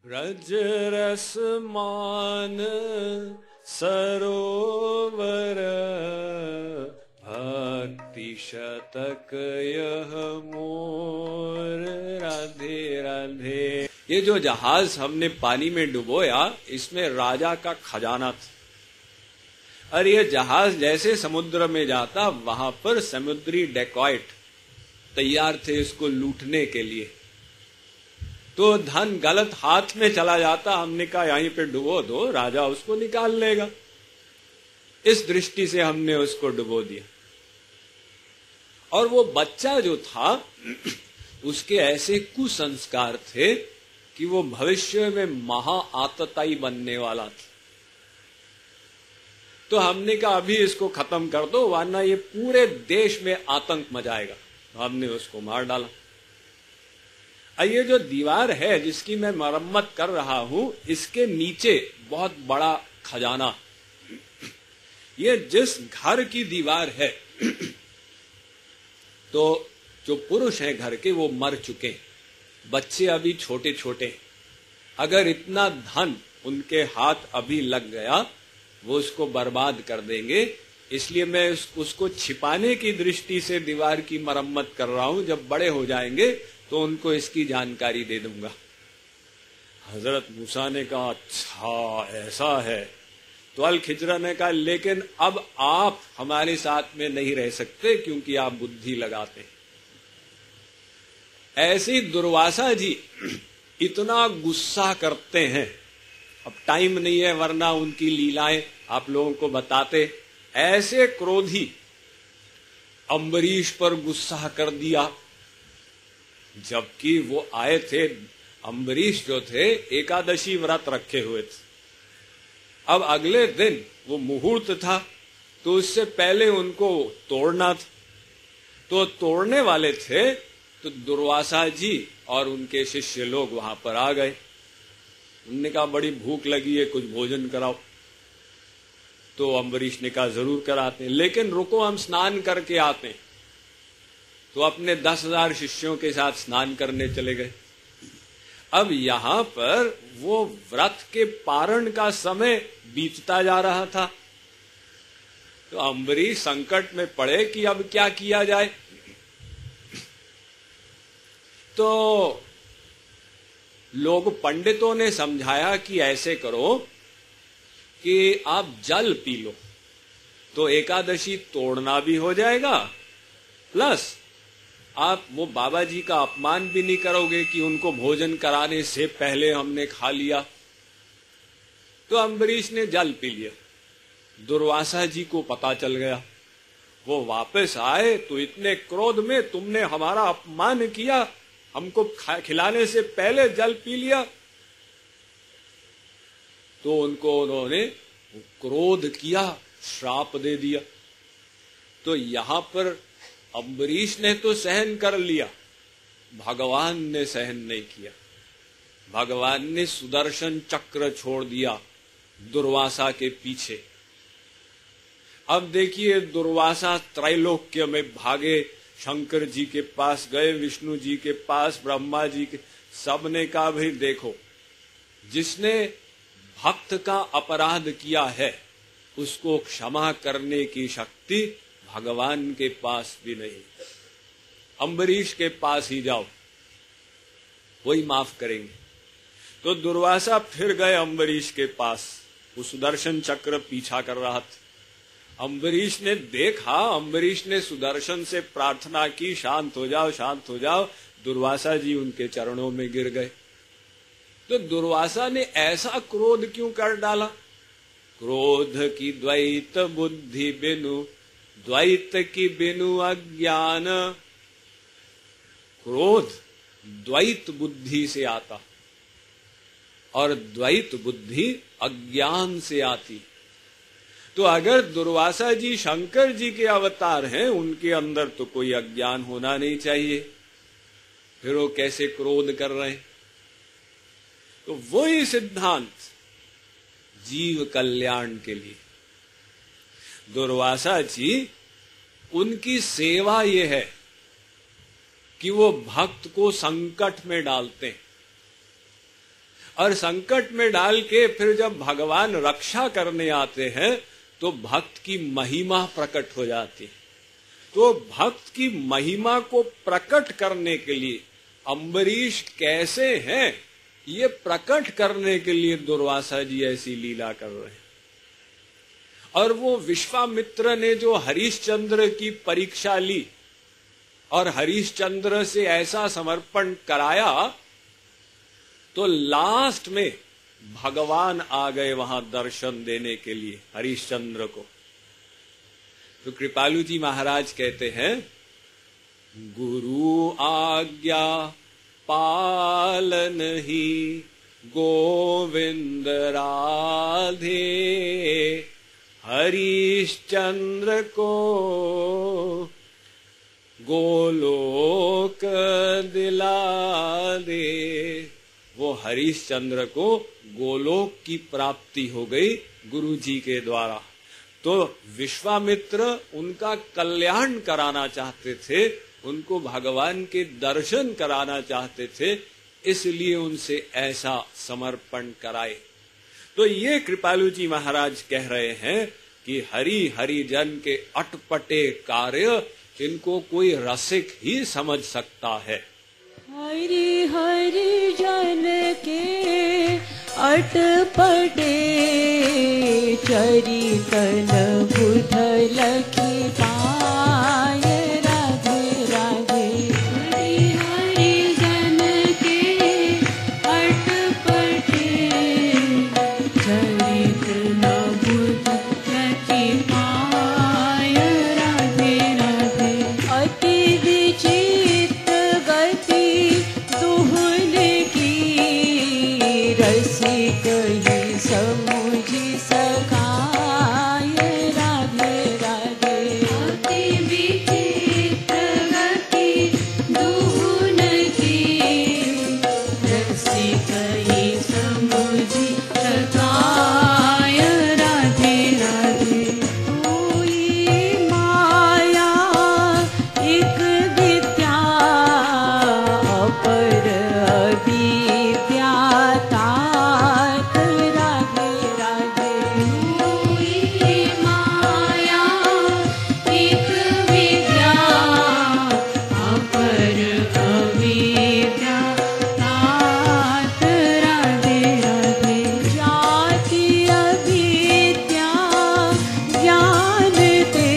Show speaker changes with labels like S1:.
S1: ब्रज रस मान सरोवर भक्ति शतक यह मोर राधे राधे। ये जो जहाज हमने पानी में डुबोया इसमें राजा का खजाना था और ये जहाज जैसे समुद्र में जाता वहां पर समुद्री डेकॉइट तैयार थे इसको लूटने के लिए। तो धन गलत हाथ में चला जाता, हमने कहा यहीं पे डुबो दो, राजा उसको निकाल लेगा। इस दृष्टि से हमने उसको डुबो दिया। और वो बच्चा जो था उसके ऐसे कुसंस्कार थे कि वो भविष्य में महा आतताई बनने वाला था। तो हमने कहा अभी इसको खत्म कर दो वरना ये पूरे देश में आतंक मचाएगा। तो हमने उसको मार डाला। ये जो दीवार है जिसकी मैं मरम्मत कर रहा हूं इसके नीचे बहुत बड़ा खजाना। ये जिस घर की दीवार है तो जो पुरुष हैं घर के वो मर चुके, बच्चे अभी छोटे छोटे। अगर इतना धन उनके हाथ अभी लग गया वो उसको बर्बाद कर देंगे। इसलिए मैं उसको छिपाने की दृष्टि से दीवार की मरम्मत कर रहा हूं। जब बड़े हो जाएंगे तो उनको इसकी जानकारी दे दूंगा। हजरत मूसा ने कहा अच्छा ऐसा है। तो अल खिजरा ने कहा लेकिन अब आप हमारे साथ में नहीं रह सकते क्योंकि आप बुद्धि लगाते। ऐसे दुर्वासा जी इतना गुस्सा करते हैं। अब टाइम नहीं है वरना उनकी लीलाएं आप लोगों को बताते। ऐसे क्रोधी अम्बरीश पर गुस्सा कर दिया। जबकि वो आए थे, अम्बरीश जो थे एकादशी व्रत रखे हुए थे। अब अगले दिन वो मुहूर्त था तो उससे पहले उनको तोड़ना था। तो तोड़ने वाले थे तो दुर्वासा जी और उनके शिष्य लोग वहां पर आ गए। उन्होंने कहा बड़ी भूख लगी है कुछ भोजन कराओ। तो अम्बरीश ने कहा जरूर कराते हैं लेकिन रुको हम स्नान करके आते हैं। तो अपने 10,000 शिष्यों के साथ स्नान करने चले गए। अब यहां पर वो व्रत के पारण का समय बीतता जा रहा था। तो अम्बरीश संकट में पड़े कि अब क्या किया जाए। तो लोग पंडितों ने समझाया कि ऐसे करो कि आप जल पी लो तो एकादशी तोड़ना भी हो जाएगा प्लस आप वो बाबा जी का अपमान भी नहीं करोगे कि उनको भोजन कराने से पहले हमने खा लिया। तो अम्बरीश ने जल पी लिया। दुर्वासा जी को पता चल गया। वो वापस आए तो इतने क्रोध में तुमने हमारा अपमान किया, हमको खिलाने से पहले जल पी लिया। तो उनको उन्होंने क्रोध किया, श्राप दे दिया। तो यहां पर अम्बरीश ने तो सहन कर लिया, भगवान ने सहन नहीं किया। भगवान ने सुदर्शन चक्र छोड़ दिया दुर्वासा के पीछे। अब देखिए दुर्वासा त्रैलोक्य में भागे, शंकर जी के पास गए, विष्णु जी के पास, ब्रह्मा जी के, सबने कहा भाई देखो जिसने भक्त का अपराध किया है उसको क्षमा करने की शक्ति भगवान के पास भी नहीं। अम्बरीश के पास ही जाओ वही माफ करेंगे। तो दुर्वासा फिर गए अम्बरीश के पास। वो सुदर्शन चक्र पीछा कर रहा था। अम्बरीश ने देखा, अम्बरीश ने सुदर्शन से प्रार्थना की शांत हो जाओ शांत हो जाओ। दुर्वासा जी उनके चरणों में गिर गए। तो दुर्वासा ने ऐसा क्रोध क्यों कर डाला? क्रोध की द्वैत बुद्धि बिनु, द्वैत की बिनु अज्ञान। क्रोध द्वैत बुद्धि से आता और द्वैत बुद्धि अज्ञान से आती। तो अगर दुर्वासा जी शंकर जी के अवतार हैं उनके अंदर तो कोई अज्ञान होना नहीं चाहिए, फिर वो कैसे क्रोध कर रहे हैं? तो वही सिद्धांत जीव कल्याण के लिए दुर्वासा जी उनकी सेवा ये है कि वो भक्त को संकट में डालते हैं। और संकट में डाल के फिर जब भगवान रक्षा करने आते हैं तो भक्त की महिमा प्रकट हो जाती है। तो भक्त की महिमा को प्रकट करने के लिए अम्बरीश कैसे हैं, ये प्रकट करने के लिए दुर्वासा जी ऐसी लीला कर रहे हैं। और वो विश्वामित्र ने जो हरिश्चंद्र की परीक्षा ली और हरिश्चंद्र से ऐसा समर्पण कराया, तो लास्ट में भगवान आ गए वहां दर्शन देने के लिए हरिश्चंद्र को। तो कृपालु जी महाराज कहते हैं, गुरु आज्ञा पालन ही गोविंद राधे, हरिश्चंद्र को गोलोक दिला दे। वो हरिश्चंद्र को गोलोक की प्राप्ति हो गई गुरु जी के द्वारा। तो विश्वामित्र उनका कल्याण कराना चाहते थे, उनको भगवान के दर्शन कराना चाहते थे, इसलिए उनसे ऐसा समर्पण कराए। तो ये कृपालु जी महाराज कह रहे हैं कि हरि हरि जन के अटपटे कार्य, इनको कोई रसिक ही समझ सकता है।
S2: हरि हरि जन के अटपटे चरितन बुध लखी पाय, राधे राधे। हरि हरि जन के अटपटे चरितन बुध लखी पाय, राधे राधे। अति विचित्र गति दुहुन की, रसिक ही समुझि सकाय, राधे राधे। अति विचित्र गति दुहुन की, रसिक ही समुझि सकाय, राधे राधे। कोई माया एक विद्या, अपर अविद्या तात, राधे राधे। कोई माया एक विद्या, अपर अविद्या तात, राधे राधे। जाति अविद्या ज्ञान ते